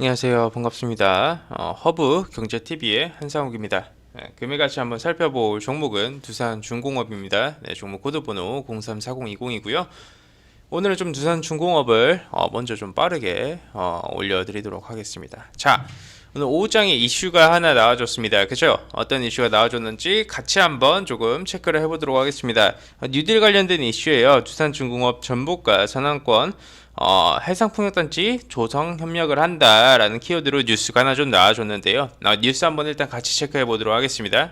안녕하세요. 반갑습니다. 허브 경제TV의 한상욱입니다. 금일같이 한번 살펴볼 종목은 두산중공업입니다. 종목 코드번호 034020이고요. 오늘은 좀 두산중공업을 먼저 좀 빠르게 올려드리도록 하겠습니다. 자, 오늘 오후장에 이슈가 하나 나와줬습니다. 그죠? 어떤 이슈가 나와줬는지 같이 한번 조금 체크를 해보도록 하겠습니다. 뉴딜 관련된 이슈예요. 두산중공업 전복과 선왕권 해상풍력단지 조성 협력을 한다라는 키워드로 뉴스가 하나 좀 나와줬는데요. 뉴스 한번 일단 같이 체크해 보도록 하겠습니다.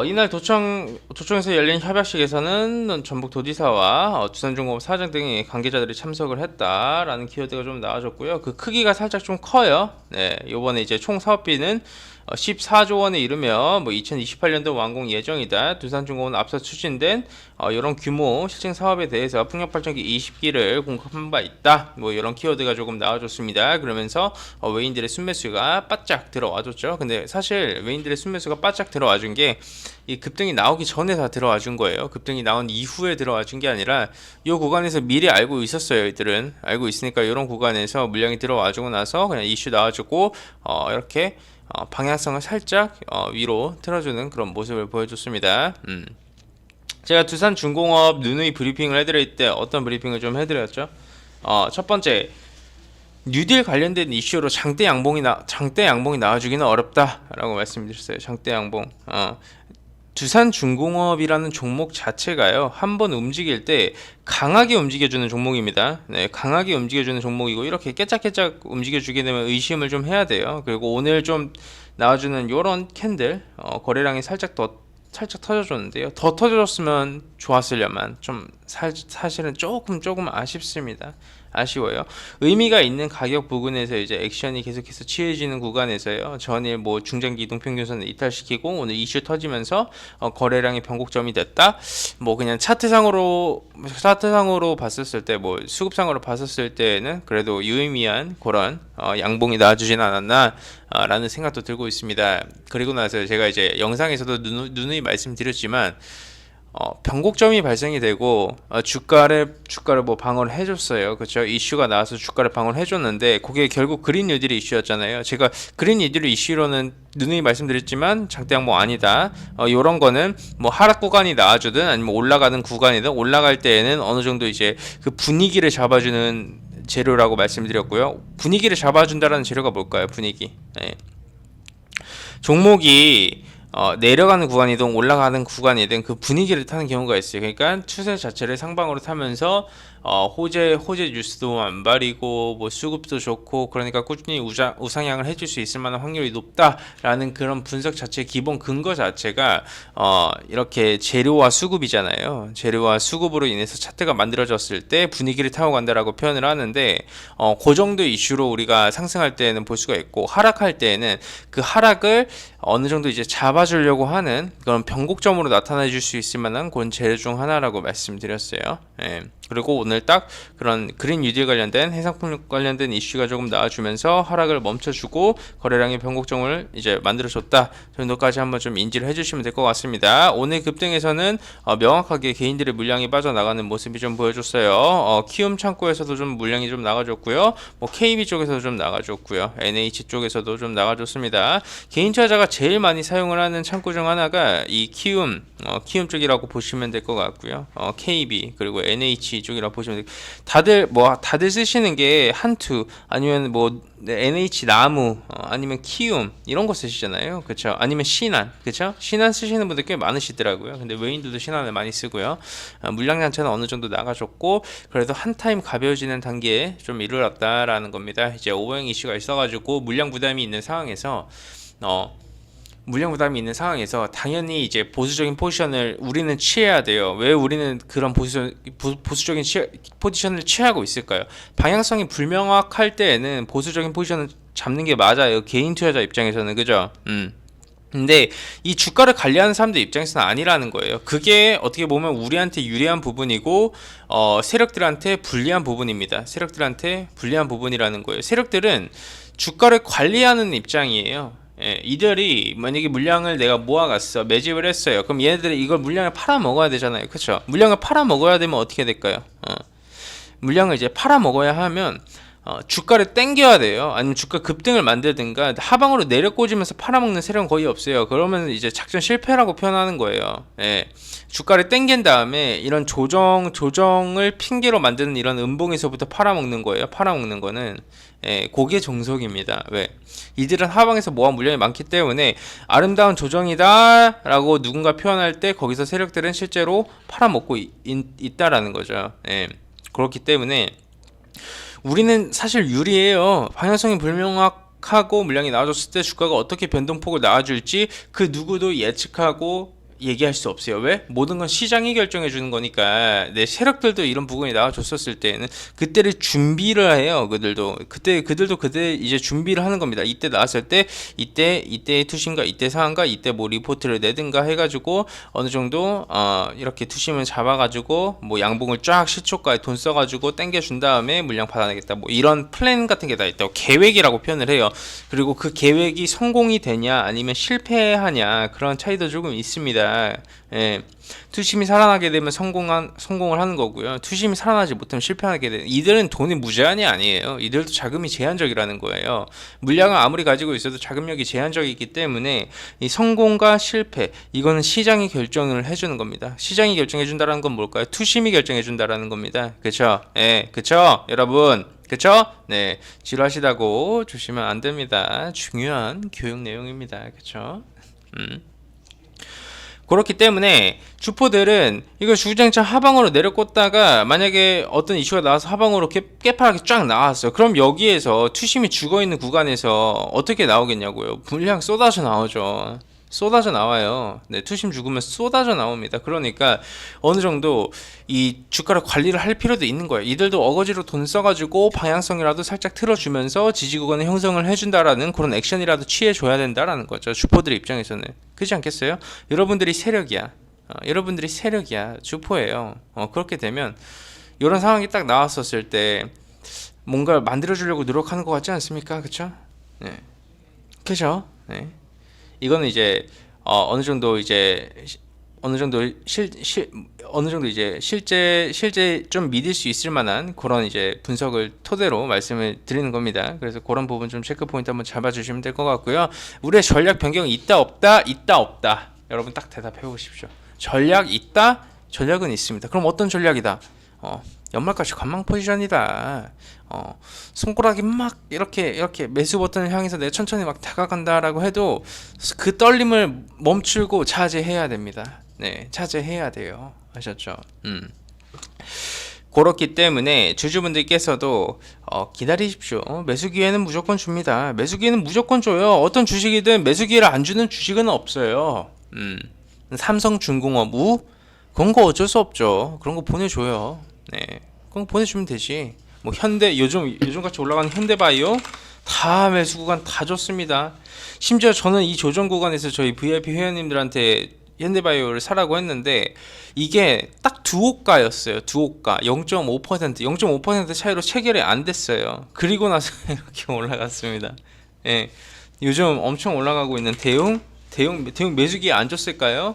이날 도청에서 열린 협약식에서는 전북도지사와 두산중공업 사장 등의 관계자들이 참석을 했다라는 키워드가 좀 나와줬고요. 그 크기가 살짝 좀 커요. 네, 요번에 이제 총 사업비는 14조 원에 이르며 2028년도 완공 예정이다. 두산중공업은 앞서 추진된 이런 규모 실증 사업에 대해서 풍력발전기 20기를 공급한 바 있다. 이런 키워드가 조금 나와줬습니다. 그러면서 외인들의 순매수가 바짝 들어와줬죠. 근데 사실 외인들의 순매수가 바짝 들어와준 게 이 급등이 나오기 전에 다 들어와 준 거예요. 급등이 나온 이후에 들어와 준 게 아니라 이 구간에서 미리 알고 있었어요. 이들은 알고 있으니까 이런 구간에서 물량이 들어와 주고 나서 그냥 이슈 나와주고 이렇게 방향성을 살짝 위로 틀어주는 그런 모습을 보여줬습니다. 제가 두산중공업 누누이 브리핑을 해드릴 때 어떤 브리핑을 좀 해드렸죠? 첫 번째, 뉴딜 관련된 이슈로 장대 양봉이 나와주기는 어렵다라고 말씀드렸어요. 장대 양봉. 두산중공업이라는 종목 자체가요, 한번 움직일 때 강하게 움직여주는 종목입니다. 네, 강하게 움직여주는 종목이고, 이렇게 깨짝깨짝 움직여주게 되면 의심을 좀 해야 돼요. 그리고 오늘 좀 나와주는 요런 캔들, 거래량이 살짝 터져줬는데요. 더 터져줬으면 좋았으려만 좀 사실은 조금 아쉽습니다. 아쉬워요. 의미가 있는 가격 부근에서 이제 액션이 계속해서 취해지는 구간에서요. 전일 중장기 이동평균선을 이탈시키고 오늘 이슈 터지면서 거래량이 변곡점이 됐다. 그냥 차트상으로 봤었을 때 수급상으로 봤었을 때는 그래도 유의미한 그런 양봉이 나와주진 않았나 라는 생각도 들고 있습니다. 그리고 나서 제가 이제 영상에서도 누누이 말씀드렸지만 변곡점이 발생이 되고 주가를 방어를 해줬어요. 그렇죠? 이슈가 나와서 주가를 방어를 해줬는데 그게 결국 그린 뉴딜의 이슈였잖아요. 제가 그린 뉴딜의 이슈로는 누누이 말씀드렸지만 장대 양봉 아니다. 요런 거는 하락 구간이 나와주든 아니면 올라가는 구간이든 올라갈 때에는 어느 정도 이제 그 분위기를 잡아주는 재료라고 말씀드렸고요. 분위기를 잡아준다라는 재료가 뭘까요? 분위기. 네. 종목이 내려가는 구간이든 올라가는 구간이든 그 분위기를 타는 경우가 있어요. 그러니까 추세 자체를 상방으로 타면서 호재 뉴스도 완발이고 수급도 좋고, 그러니까 꾸준히 우상향을 해줄 수 있을 만한 확률이 높다라는 그런 분석 자체 기본 근거 자체가 이렇게 재료와 수급이잖아요. 재료와 수급으로 인해서 차트가 만들어졌을 때 분위기를 타고 간다라고 표현을 하는데 그 정도 이슈로 우리가 상승할 때는 볼 수가 있고, 하락할 때는 그 하락을 어느 정도 이제 잡아주려고 하는 그런 변곡점으로 나타내 줄 수 있을 만한 그런 재료 중 하나라고 말씀드렸어요. 예. 그리고 오늘 딱 그런 그린 뉴딜 관련된 해상풍력 관련된 이슈가 조금 나와주면서 하락을 멈춰주고 거래량의 변곡점을 이제 만들어줬다 정도까지 한번 좀 인지를 해주시면 될 것 같습니다. 오늘 급등에서는 명확하게 개인들의 물량이 빠져나가는 모습이 좀 보여줬어요. 키움 창고에서도 좀 물량이 좀 나가줬고요. KB 쪽에서도 좀 나가줬고요. NH 쪽에서도 좀 나가줬습니다. 개인 투자자가 제일 많이 사용을 하는 창고 중 하나가 이 키움 쪽이라고 보시면 될 것 같고요. KB 그리고 NH 쪽이라고 보시면 다들 쓰시는 게 한투 아니면 NH 나무 아니면 키움 이런 거 쓰시잖아요. 그렇죠? 아니면 신한, 그렇죠? 신한 쓰시는 분들 꽤 많으시더라고요. 근데 외인들도 신한을 많이 쓰고요. 물량 자체는 어느 정도 나가줬고 그래도 한 타임 가벼워지는 단계에 좀 이르렀다라는 겁니다. 이제 오버행 이슈가 있어가지고 물량 부담이 있는 상황에서 당연히 이제 보수적인 포지션을 우리는 취해야 돼요. 왜 우리는 그런 보수적인 포지션을 취하고 있을까요? 방향성이 불명확할 때에는 보수적인 포지션을 잡는 게 맞아요. 개인 투자자 입장에서는, 그죠? 근데 이 주가를 관리하는 사람들 입장에서는 아니라는 거예요. 그게 어떻게 보면 우리한테 유리한 부분이고 세력들한테 불리한 부분입니다. 세력들한테 불리한 부분이라는 거예요. 세력들은 주가를 관리하는 입장이에요. 예, 이들이 만약에 물량을 내가 모아갔어, 매집을 했어요. 그럼 얘네들이 이걸 물량을 팔아 먹어야 되잖아요. 그쵸? 물량을 팔아 먹어야 되면 어떻게 될까요? 물량을 이제 팔아 먹어야 하면 주가를 땡겨야 돼요. 아니면 주가 급등을 만들든가 하방으로 내려 꽂으면서 팔아먹는 세력은 거의 없어요. 그러면 이제 작전 실패라고 표현하는 거예요. 예. 주가를 땡긴 다음에 이런 조정을 핑계로 만드는 이런 음봉에서부터 팔아먹는 거예요. 팔아먹는 거는 그게 정석입니다. 왜? 이들은 하방에서 모아 물량이 많기 때문에 아름다운 조정이다 라고 누군가 표현할 때 거기서 세력들은 실제로 팔아먹고 있다라는 거죠. 예. 그렇기 때문에 우리는 사실 유리해요. 방향성이 불명확하고 물량이 나와줬을 때 주가가 어떻게 변동폭을 나와줄지 그 누구도 예측하고 얘기할 수 없어요. 왜? 모든 건 시장이 결정해 주는 거니까. 내 세력들도 이런 부분이 나와줬었을 때는 그때를 준비를 해요. 그들도 그때 이제 준비를 하는 겁니다. 이때 나왔을 때 이때의 투심과 이때 상한가 이때 뭐 리포트를 내든가 해가지고 어느 정도 이렇게 투심을 잡아가지고 뭐 양봉을 쫙 시초가에 돈 써가지고 땡겨준 다음에 물량 받아내겠다. 뭐 이런 플랜 같은 게 다 있다고 계획이라고 표현을 해요. 그리고 그 계획이 성공이 되냐 아니면 실패하냐 그런 차이도 조금 있습니다. 예. 투심이 살아나게 되면 성공을 하는 거고요. 투심이 살아나지 못하면 실패하게 되는. 이들은 돈이 무제한이 아니에요. 이들도 자금이 제한적이라는 거예요. 물량을 아무리 가지고 있어도 자금력이 제한적이기 때문에 이 성공과 실패 이거는 시장이 결정을 해주는 겁니다. 시장이 결정해준다는 건 뭘까요? 투심이 결정해준다는 겁니다. 그쵸? 예, 그쵸? 여러분. 그쵸? 네. 지루하시다고 주시면 안 됩니다. 중요한 교육 내용입니다. 그쵸? 그렇기 때문에 주포들은 이거 주구장창 하방으로 내려꽂다가 만약에 어떤 이슈가 나와서 하방으로 깨파랗게 쫙 나왔어요. 그럼 여기에서 투심이 죽어있는 구간에서 어떻게 나오겠냐고요. 물량 쏟아져 나오죠. 쏟아져 나와요. 네, 투심 죽으면 쏟아져 나옵니다. 그러니까 어느 정도 이 주가를 관리를 할 필요도 있는 거예요. 이들도 어거지로 돈 써가지고 방향성이라도 살짝 틀어주면서 지지 구간을 형성을 해준다라는 그런 액션이라도 취해줘야 된다라는 거죠. 주포들 입장에서는. 그렇지 않겠어요? 여러분들이 세력이야. 여러분들이 세력이야. 주포예요. 그렇게 되면 이런 상황이 딱 나왔었을 때 뭔가 만들어주려고 노력하는 것 같지 않습니까? 그쵸? 네. 그죠? 네. 이거는 이제 어느 정도 이제 실제 좀 믿을 수 있을 만한 그런 이제 분석을 토대로 말씀을 드리는 겁니다. 그래서 그런 부분 좀 체크 포인트 한번 잡아주시면 될 것 같고요. 우리의 전략 변경이 있다 없다? 있다 없다. 여러분 딱 대답해 보십시오. 전략 있다? 전략은 있습니다. 그럼 어떤 전략이다? 연말까지 관망 포지션이다. 손가락이 막 이렇게 매수 버튼을 향해서 내 천천히 막 다가간다라고 해도 그 떨림을 멈추고 자제해야 됩니다. 네, 자제해야 돼요. 아셨죠? 그렇기 때문에 주주분들께서도 기다리십시오. 매수 기회는 무조건 줍니다. 매수 기회는 무조건 줘요. 어떤 주식이든 매수 기회를 안 주는 주식은 없어요. 삼성중공업 그런 거 어쩔 수 없죠. 그런 거 보내줘요. 네, 그럼 보내주면 되지. 뭐 현대 요즘같이 올라가는 현대바이오 다 매수 구간 다 줬습니다. 심지어 저는 이 조정 구간에서 저희 VIP 회원님들한테 현대바이오를 사라고 했는데 이게 딱 두호가였어요. 두호가 0.5% 차이로 체결이 안 됐어요. 그리고 나서 이렇게 올라갔습니다. 예, 요즘 엄청 올라가고 있는 대웅 매수기에 안 줬을까요?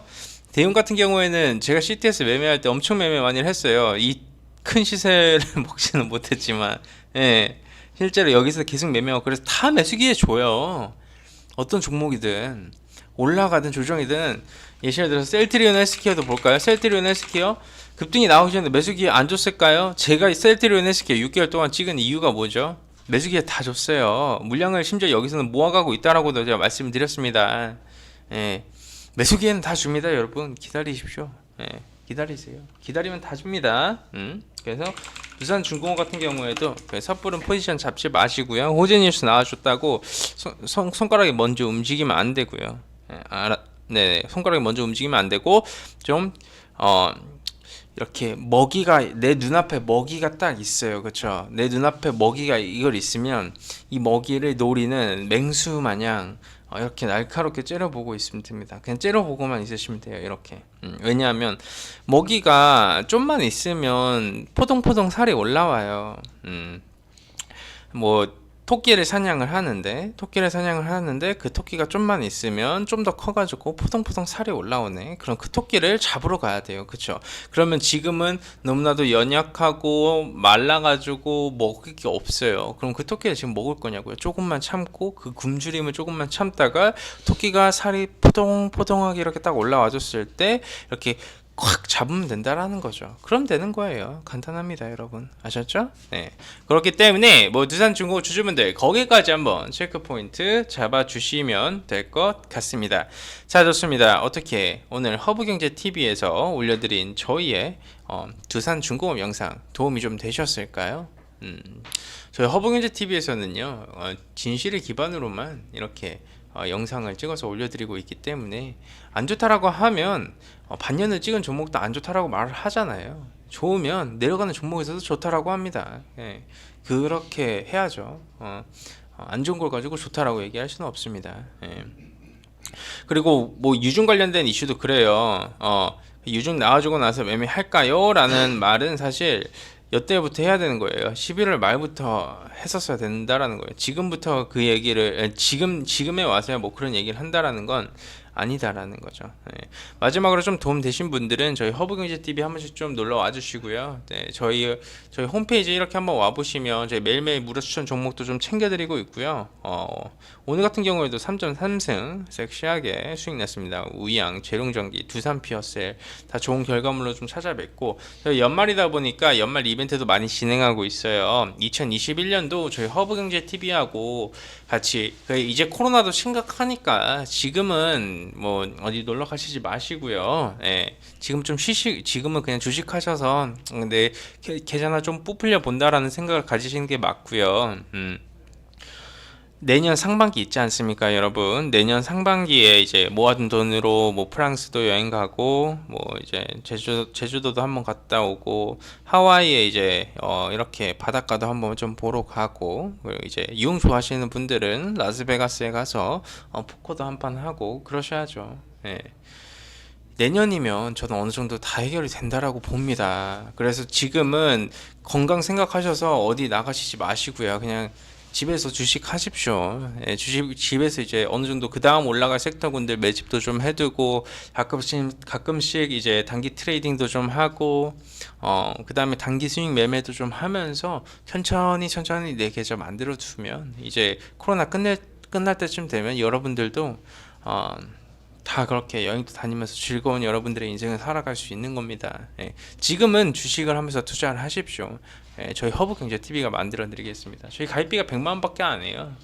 대웅 같은 경우에는 제가 CTS 매매할 때 엄청 매매 많이 했어요. 이 큰 시세를 먹지는 못했지만, 예, 실제로 여기서 계속 매매하고 그래서 다 매수기에 줘요. 어떤 종목이든 올라가든 조정이든 예시를 들어서 셀트리온 헬스케어도 볼까요? 셀트리온 헬스케어 급등이 나오기 전에 매수기에 안 줬을까요? 제가 셀트리온 헬스케어 6개월 동안 찍은 이유가 뭐죠? 매수기에 다 줬어요. 물량을 심지어 여기서는 모아가고 있다라고도 제가 말씀드렸습니다. 예, 매수기에는 다 줍니다. 여러분 기다리십시오. 예, 기다리세요. 기다리면 다 줍니다. 그래서 두산중공업 같은 경우에도 섣부른 포지션 잡지 마시고요. 호재뉴스 나와줬다고 손가락이 먼저 움직이면 안 되고요. 네, 손가락이 먼저 움직이면 안 되고 좀 이렇게 먹이가 내 눈앞에 먹이가 딱 있어요. 그렇죠? 내 눈앞에 먹이가 이걸 있으면 이 먹이를 노리는 맹수 마냥 이렇게 날카롭게 째려보고 있으면 됩니다. 그냥 째려보고만 있으시면 돼요. 이렇게. 왜냐하면 먹이가 좀만 있으면 포동포동 살이 올라와요. 뭐 토끼를 사냥을 하는데 그 토끼가 좀만 있으면 좀 더 커가지고 포동포동 살이 올라오네. 그럼 그 토끼를 잡으러 가야 돼요. 그쵸? 그러면 지금은 너무나도 연약하고 말라가지고 먹을 게 없어요. 그럼 그 토끼를 지금 먹을 거냐고요? 조금만 참고 그 굶주림을 조금만 참다가 토끼가 살이 포동포동하게 이렇게 딱 올라와줬을 때 이렇게 확 잡으면 된다라는 거죠. 그럼 되는 거예요. 간단합니다, 여러분. 아셨죠? 네. 그렇기 때문에 뭐 두산 중고 주주분들 거기까지 한번 체크 포인트 잡아 주시면 될 것 같습니다. 자, 좋습니다. 어떻게 오늘 허브경제 TV에서 올려드린 저희의 두산 중공업 영상 도움이 좀 되셨을까요? 저희 허브경제 TV에서는요, 진실을 기반으로만 이렇게 영상을 찍어서 올려드리고 있기 때문에 안 좋다라고 하면 반년을 찍은 종목도 안 좋다라고 말을 하잖아요. 좋으면 내려가는 종목에서도 좋다라고 합니다. 예, 그렇게 해야죠. 안 좋은 걸 가지고 좋다라고 얘기할 수는 없습니다. 예. 그리고 뭐 유중 관련된 이슈도 그래요. 유중 나와주고 나서 매매할까요? 라는 말은 사실 여태부터 해야 되는 거예요. 11월 말부터 했었어야 된다라는 거예요. 지금부터 그 얘기를 지금에 와서야 뭐 그런 얘기를 한다라는 건 아니다라는 거죠. 네. 마지막으로 좀 도움 되신 분들은 저희 허브경제 TV 한 번씩 좀 놀러 와 주시고요. 네, 저희 홈페이지 이렇게 한번 와 보시면 저희 매일매일 무료 추천 종목도 좀 챙겨드리고 있고요. 오늘 같은 경우에도 3.3승 섹시하게 수익 냈습니다. 우양, 재룡전기, 두산 피어셀 다 좋은 결과물로 좀 찾아뵙고 저희 연말이다 보니까 연말 이벤트도 많이 진행하고 있어요. 2021년도 저희 허브경제 TV하고 같이 이제 코로나도 심각하니까 지금은 뭐 어디 놀러 가시지 마시고요. 예, 지금 좀 지금은 그냥 주식하셔서 내 계좌나 좀 부풀려 본다라는 생각을 가지시는 게 맞고요. 내년 상반기 있지 않습니까, 여러분? 내년 상반기에 이제 모아둔 돈으로 뭐 프랑스도 여행 가고, 뭐 이제 제주도도 한번 갔다 오고, 하와이에 이제 이렇게 바닷가도 한번 좀 보러 가고, 그리고 이제 유흥 좋아하시는 분들은 라스베가스에 가서 포커도 한판 하고 그러셔야죠. 예. 내년이면 저는 어느 정도 다 해결이 된다라고 봅니다. 그래서 지금은 건강 생각하셔서 어디 나가시지 마시고요. 그냥 집에서 주식 하십시오. 예, 집에서 이제 어느 정도 그 다음 올라갈 섹터군들 매집도 좀 해두고 가끔씩 이제 단기 트레이딩도 좀 하고 그 다음에 단기 수익 매매도 좀 하면서 천천히 내 계좌 만들어 두면 이제 코로나 끝날 때쯤 되면 여러분들도 다 그렇게 여행도 다니면서 즐거운 여러분들의 인생을 살아갈 수 있는 겁니다. 예, 지금은 주식을 하면서 투자를 하십시오. 예, 저희 허브경제TV가 만들어 드리겠습니다. 저희 가입비가 100만 원밖에 안 해요.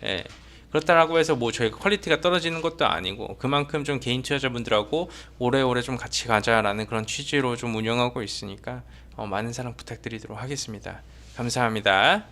예, 그렇다라고 해서 뭐 저희가 퀄리티가 떨어지는 것도 아니고 그만큼 좀 개인 투자자분들하고 오래오래 좀 같이 가자라는 그런 취지로 좀 운영하고 있으니까 많은 사랑 부탁드리도록 하겠습니다. 감사합니다.